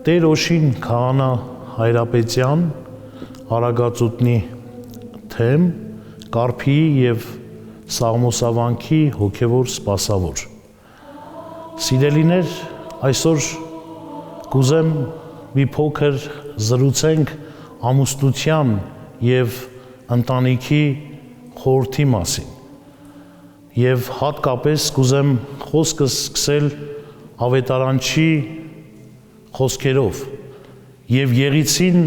Տեր Օշին Քահանա Հայրապետյան Արագածուտնի թեմ Կարփիի եւ Սաղմոսավանքի հոգևոր սպասավոր։ Սիրելիներ, այսօր կուզեմ մի փոքր զրուցենք ամուսնության եւ ընտանիքի խորհրդի մասին։ Եվ հատկապես կուզեմ խոսքս սկսել ավետարանչի խոսքերով եւ Եղիցին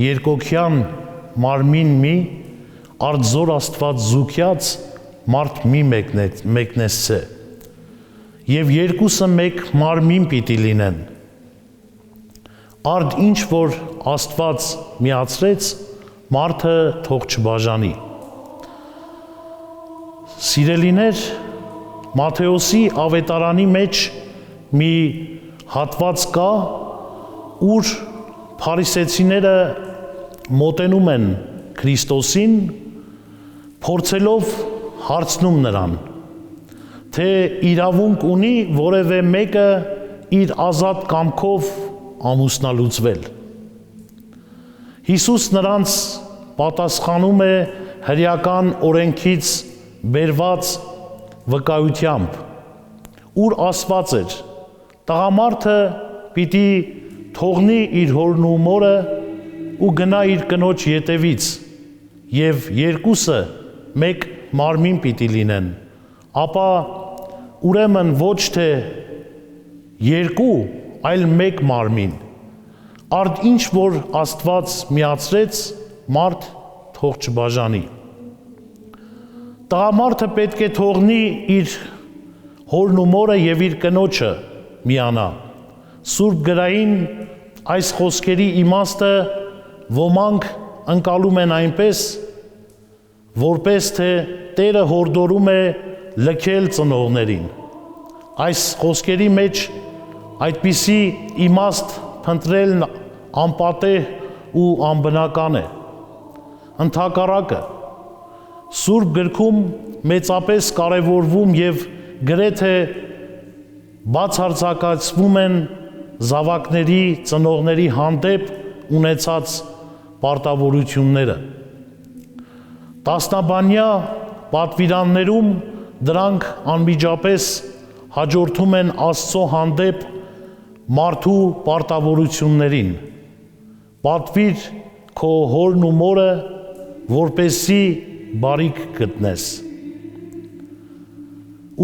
երկօքյան մարմին մի արդ զոր Աստված զուգյաց մարդ մի մեկնեսցե եւ երկուսը մեկ մարմին պիտի լինեն արդ ինչ որ Աստված միացրեց մարդը թող չբաժանի։ Սիրելիներ, Մատթեոսի ավետարանի մեջ մի հատված կա, ուր փարիսեցիները մոտենում են Քրիստոսին, փորձելով հարցնում նրան, թե իրավունք ունի որևէ մեկը իր ազատ կամքով ամուսնալուծվել։ Հիսուս նրանց պատասխանում է հրեական օրենքից բերված վկայությամբ, ուր ասված էր. տղամարդը պիտի թողնի իր հորն ու մորը ու գնա իր կնոջ ետևից եւ երկուսը մեկ մարմին պիտի լինեն, ապա ուրեմն ոչ թե երկու, այլ մեկ մարմին, արդ ինչ որ Աստված միացրեց, մարդ թող չբաժանի։ Տղամարդը պետք է թողնի իր հորն ու մորը եւ իր կնոջը միանա։ Սուրբ գրային այս խոսքերի իմաստը ոմանք ընկալում են այնպես, որպես թե Տերը հորդորում է լքել ծնողներին։ Այս խոսքերի մեջ այդպիսի իմաստ փնտրելն անպատեհ ու անբնական է։ Ընդհակառակը, Սուրբ գրքում մեծապես կարևորվում եւ գրեթե բացարձակացվում են զավակների ծնողների հանդեպ ունեցած պարտավորությունները։ Տասնաբանյա պատվիրաններում դրանք անմիջապես հաջորդում են Աստծո հանդեպ մարդու պարտավորություններին։ Պատվիր քո հորն ու մորը, որպեսզի բարիք գտնես։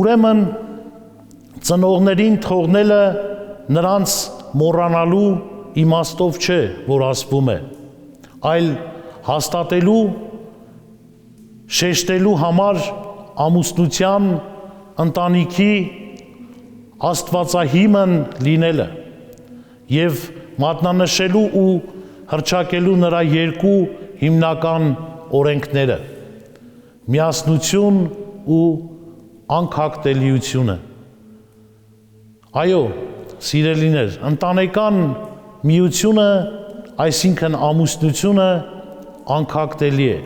Ուրեմն ծնողներին թողնելը նրանց մոռանալու իմաստով չէ, որ ասվում է, այլ հաստատելու, շեշտելու համար ամուսնության, ընտանիքի աստվածահիմն լինելը եւ մատնանշելու ու հռչակելու նրա երկու հիմնական օրենքները՝ միասնություն ու անքակտելիությունը։ Այո, սիրելիներ, ընտանեկան միությունը, այսինքն ամուսնությունը անքակտելի է։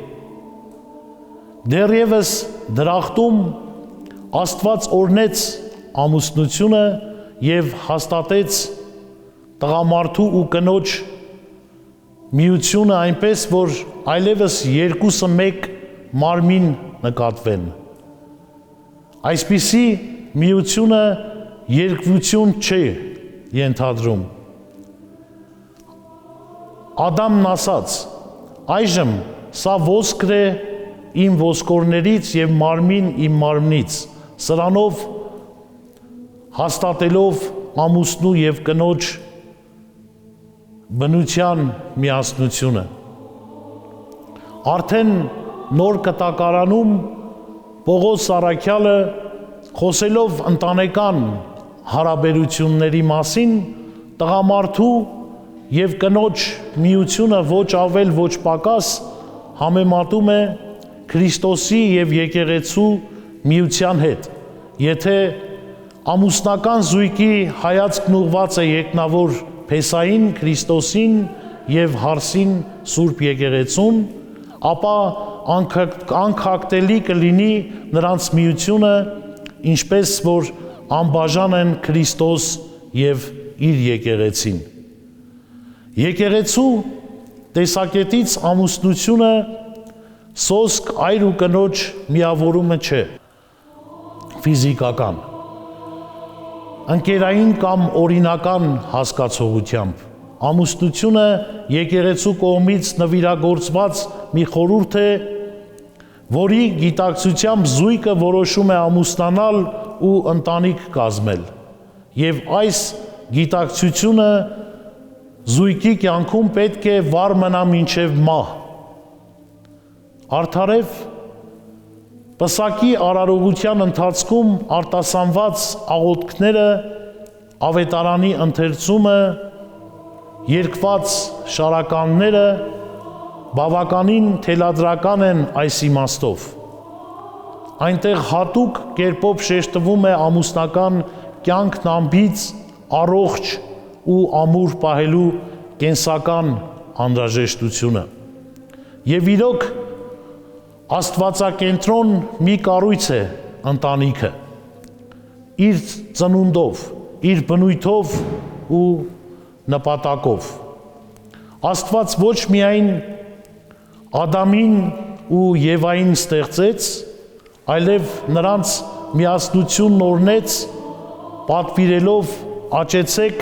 Դեռևս դրախտում Աստված օրհնեց ամուսնությունը եւ հաստատեց տղամարդու ու կնոջ միությունը այնպես, որ այլևս երկուսը մեկ մարմին նկատվեն։ Այսպիսի միությունը երկվություն չէ ենթադրում։ Ադամն ասաց. այժմ սա ոսկր է իմ ոսկորներից եւ մարմին իմ մարմնից, սրանով հաստատելով ամուսնու եւ կնոջ բնության միասնությունը։ Արդեն նոր կտակարանում Պողոս Առաքյալը խոսելով ընտանեկան հարաբերությունների մասին տղամարդու եւ կնոջ միությունը ոչ ավել ոչ պակաս համեմատում է Քրիստոսի եւ եկեղեցու միության հետ։ Եթե ամուսնական զույգի հայացքն ուղված է եկնավոր Փեսային Քրիստոսին եւ հարսին Սուրբ եկեղեցուն, ապա անքակտելի կլինի նրանց միությունը, ինչպես որ անբաժան են Քրիստոս եւ իր եկեղեցին։ Եկեղեցու տեսակետից ամուսնությունը սոսկ այր ու կնոջ միավորումը չէ, ֆիզիկական, ընկերային կամ օրինական հասկացողությամբ։ Ամուսնությունը եկեղեցու կողմից նվիրագործված մի խորհուրդ է, որի գիտակցությամբ զույգը որոշում է ամուսնանալ ու ընտանիք կազմել, եւ այս գիտակցությունը զույգի կյանքում պետք է վառ մնա մինչև մահ։ Արդարև պսակի արարողության ընթացքում արտասանված աղոթքները, ավետարանի ընթերցումը, երկված շարականները բավականին թելադրական են այս իմաստով։ Այնտեղ հատուկ կերպով շեշտվում է ամուսնական կյանքն ամբից առողջ ու ամուր պահելու կենսական անհրաժեշտությունը։ Եվ իրոք աստվածակենտրոն մի կառույց է ընտանիքը, իր ծնունդով, իր բնույթով ու նպատակով։ Աստված ոչ միայն Ադամին ու Եվային ստեղծեց, այլև նրանց միասնությունն օրհնեց, պատվիրելով աճեցեք,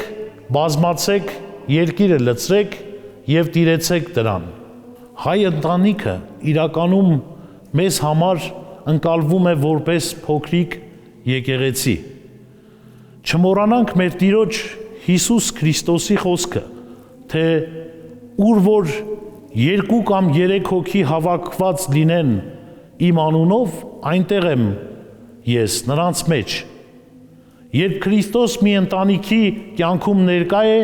բազմացեք, երկիրը լցրեք եւ տիրեցեք դրան։ Հայ ընտանիքը իրականում մեզ համար ընկալվում է որպես փոքրիկ եկեղեցի։ Չմոռանանք մեր Տիրոջ Հիսուս Քրիստոսի խոսքը, թե ուր որ 2 կամ 3 հոգի հավաքված լինեն իմ անունով, այնտեղ եմ ես նրանց մեջ։ Երբ Քրիստոս մի ընտանիքի կյանքում ներկա է,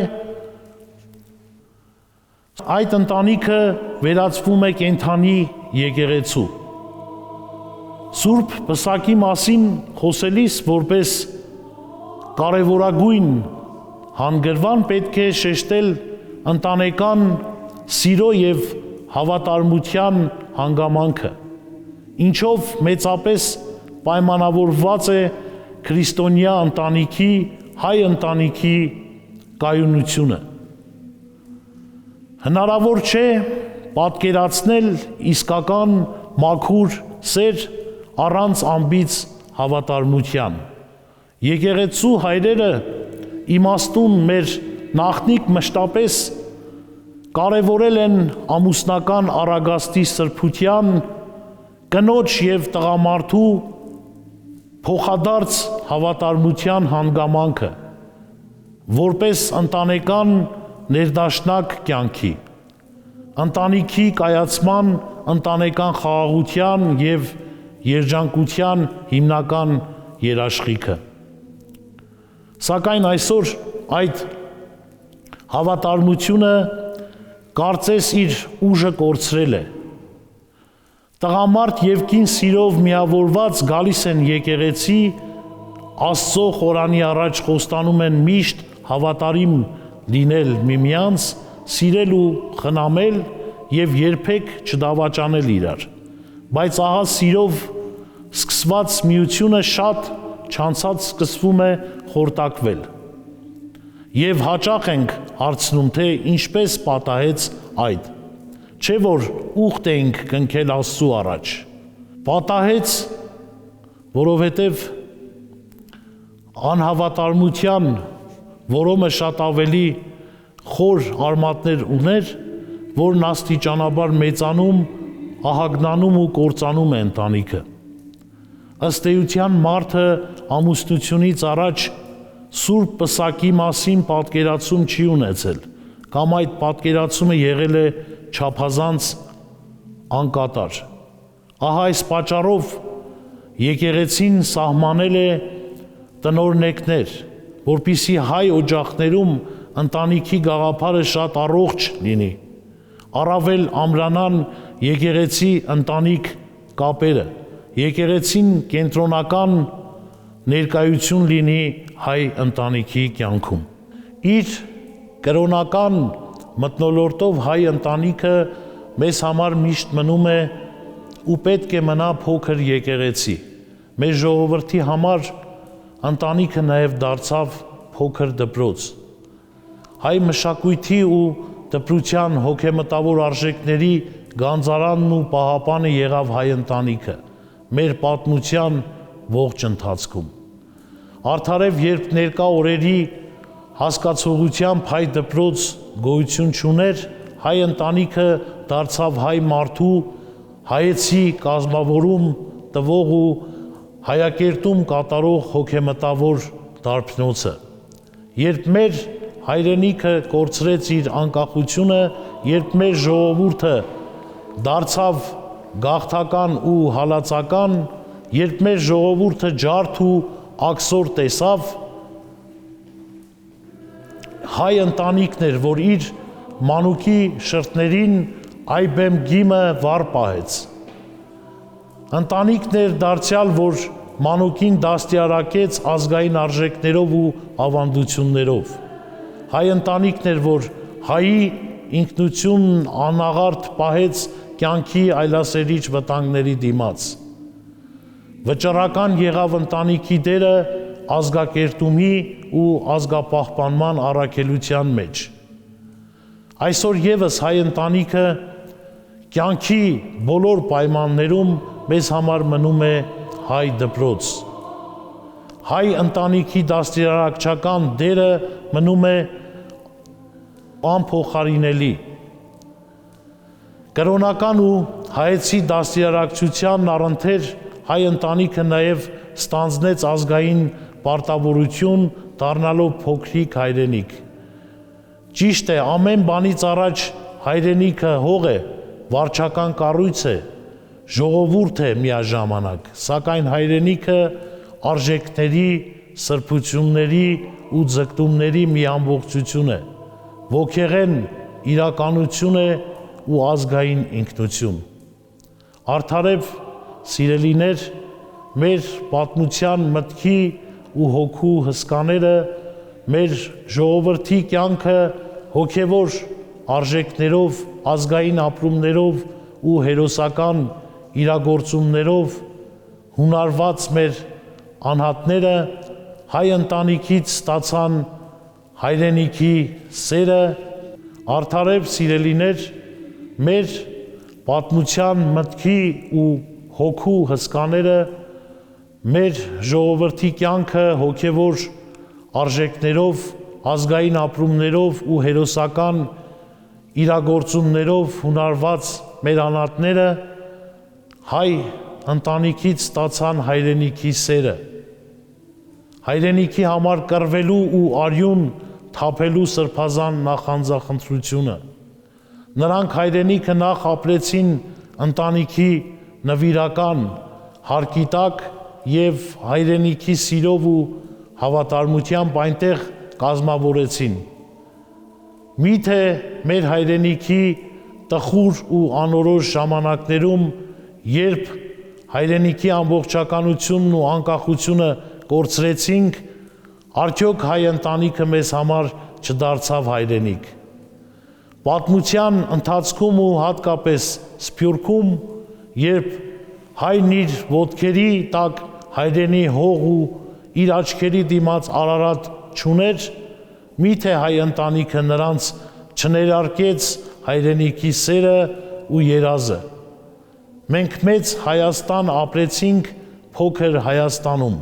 այդ ընտանիքը վերածվում է կենդանի եկեղեցու։ Սուրբ պսակի մասին խոսելիս որպես կարևորագույն հանգրվան պետք է շեշտել ընտանեկան սիրո եւ հավատարմության հանգամանքը, ինչով մեծապես պայմանավորված է քրիստոնյա ընտանիքի, հայ ընտանիքի կայունությունը։ Հնարավոր չէ պատկերացնել իսկական մաքուր սեր առանց ամբից հավատարմության։ Եկեղեցու հայրերը իմաստուն մեր նախնիկ մշտապես կարևորել են ամուսնական առագաստի սրբության, կնոջ եւ տղամարդու փոխադարձ հավատարմության հանգամանքը, որպես ընտանեկան ներդաշնակ կյանքի, ընտանիքի կայացման, ընտանեկան խաղաղության եւ երջանկության հիմնական երաշխիքը։ Սակայն այսօր այդ հավատարմությունը կարծես իր ուժը կորցրել է։ Տղամարդ եւ կին սիրով միավորված գալիս են եկեղեցի, Աստծո խորանի առաջ խոստանում են միշտ հավատարիմ լինել միմյանց, սիրել ու խնամել եւ երբեք չդավաճանել իրար։ Բայց ահա սիրով սկսված միությունը շատ չանցած սկսվում է խորտակվել։ Եվ հաճախ ենք հարցնում, թե ինչպես պատահեց այդ, չէ որ ուխտ էինք կնքել Աստծու առաջ։ Պատահեց, որովհետև անհավատարմության որոմը շատ ավելի խոր արմատներ ուներ, որն աստիճանաբար մեծանում, ահագնանում ու կործանում է ընտանիքը։ Ըստ էության մարդը ամուսնությունից առաջ Սուրբ պսակի մասին պատկերացում չի ունեցել, կամ այդ պատկերացումը եղել է չափազանց անկատար։ Ահա այս պատճառով եկեղեցին սահմանել է տնօրնեկներ, որպիսի հայ օջախներում ընտանիքի գաղափարը շատ առողջ լինի, առավել ամրանան եկեղեցի ընտանիք կապերը, եկեղեցին կենտրոնական ներկայություն լինի հայ ընտանիքի կյանքում։ Իր կրոնական մթնոլորտով հայ ընտանիքը մեզ համար միշտ մնում է ու պետք է մնա փոքր եկեղեցի։ Մեր ժողովրդի համար ընտանիքը նաև դարձավ փոքր դպրոց։ Հայ մշակույթի ու դպրության հոգեմտավոր արժեքների գանձարանն ու պահապանը եղավ հայ ընտանիքը մեր պատմության ողջ ընթացքում։ Արդարև երբ ներկա օրերի հասկացողությամբ հայ դպրոց գոյություն չուներ, հայ ընտանիքը դարձավ հայ մարդու հայեցի կազմավորում տվող ու հայակերտում կատարող հոգեմտավոր դարբնոցը։ Երբ մեր հայրենիքը կորցրեց իր անկախությունը, երբ մեր ժողովուրդը դարձավ գաղթական ու հալածական, երբ մեր ժողովուրդը ջարդ ու աքսոր տեսավ, հայ ընտանիքն էր, որ իր մանուկի շրթներին այբեմ գիմը վառ պահեց։ Ընտանիքն էր դարձյալ, որ մանուկին դաստիարակեց ազգային արժեքներով ու ավանդություններով։ Հայ ընտանիքն էր, որ հայի ինքնությունն անաղարտ պահեց կյանքի այլասերիչ վտանգների դիմաց։ Վճռական եղավ ընտանիքի դերը ազգակերտումի ու ազգապահպանման առաքելության մեջ։ Այսօր եւս հայ ընտանիքը կյանքի բոլոր պայմաններում մեզ համար մնում է հայ դպրոց։ Հայ ընտանիքի դաստիարակչական դերը մնում է անփոխարինելի։ Կրոնական ու հայեցի դաստիարակչության առընթեր հայ ընտանիքը նաև ստանձնեց ազգային պարտավորություն դառնալով փոքրիկ հայրենիք։ Ճիշտ է, ամեն բանից առաջ հայրենիքը հող է, վարչական կառույց է, ժողովուրդ է միաժամանակ, սակայն հայրենիքը արժեքների, սրբությունների ու ձգտումների մի ամբողջություն է, ոգեղեն իրականություն է ու ազգային ինքնություն։ Արդարև սիրելիներ, մեր պատմության մտքի ու հոգու հսկաները, մեր ժողովրդի կյանքը հոգևոր արժեքներով, ազգային ապրումներով ու հերոսական իրագործումներով հունարված մեր անհատները հայ ընտանիքից ստացան հայրենիքի սերը, արդարև սիրելիներ, մեր պատմության մտքի ու հոգու հսկաները մեր ժողովրդի կյանքը հոգևոր արժեքներով, ազգային ապրումներով ու հերոսական իրագործումներով հունարված մեր անհատները հայ ընտանիքից ստացան հայրենիքի սերը, հայրենիքի համար կռվելու ու արյուն թափելու սրբազան նախանձախնդրությունը։ Նրանք հայրենիքը նախ ապրեցին ընտանիքի նվիրական հարկի տակ և հայրենիքի սիրով ու հավատարմությամբ այնտեղ կազմավորեցին։ Միթե մեր հայրենիքի տխուր ու անորոշ ժամանակներում, երբ հայրենիքի ամբողջականությունն ու անկախությունը կորցրեցինք, արդյոք հայ ընտանիքը մեզ համար չդարձավ հայրենիք։ Պատմության ընթացքում ու հատկապես Սփյուռքում, երբ հայրն իր ոտքերի տակ հայրենի հող ու իր աչքերի դիմաց Արարատ չուներ, միթե հայ ընտանիքը նրանց չներարկեց հայրենիքի սերը ու երազը։ Մենք մեծ Հայաստան ապրեցինք փոքր Հայաստանում,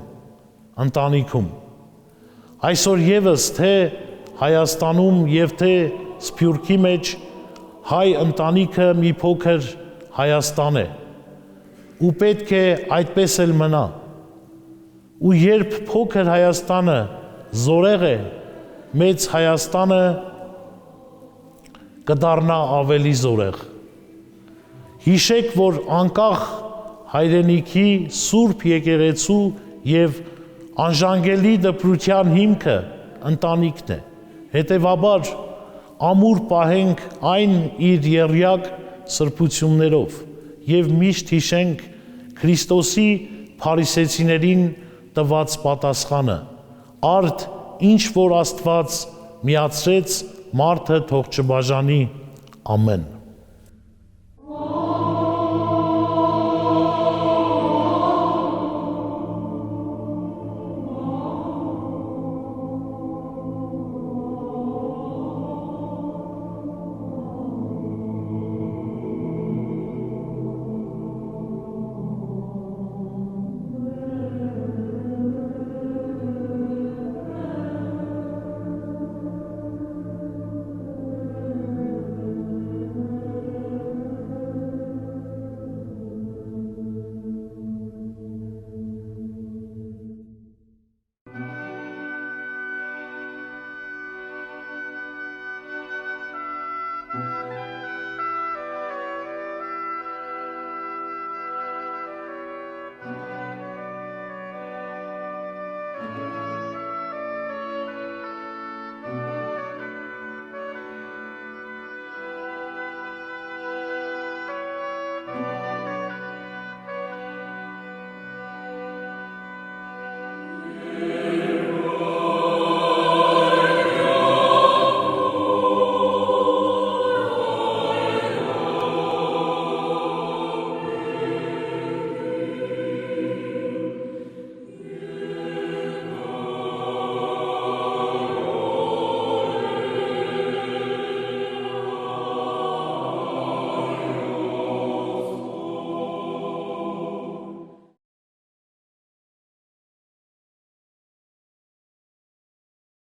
ընտանիքում։ Այսօր եւս թե Հայաստանում եւ թե Սփյուռքի մեջ հայ ընտանիքը մի փոքր Հայաստան է ու պետք է այդպես էլ մնա։ Ու երբ փոքր Հայաստանը զորեղ է, մեծ Հայաստանը կդառնա ավելի զորեղ։ Հիշեք, որ անկախ հայրենիքի Սուրբ եկեղեցու եւ անժանգելի դպրության հիմքը ընտանիքն է։ Հետևաբար ամուր պահենք այն իր եռյակ սրբություններով եւ միշտ հիշենք Քրիստոսի փարիսեցիներին տված պատասխանը. «Արդ ինչ որ Աստված միացրեց, մարդը թող չբաժանի»։ Ամեն։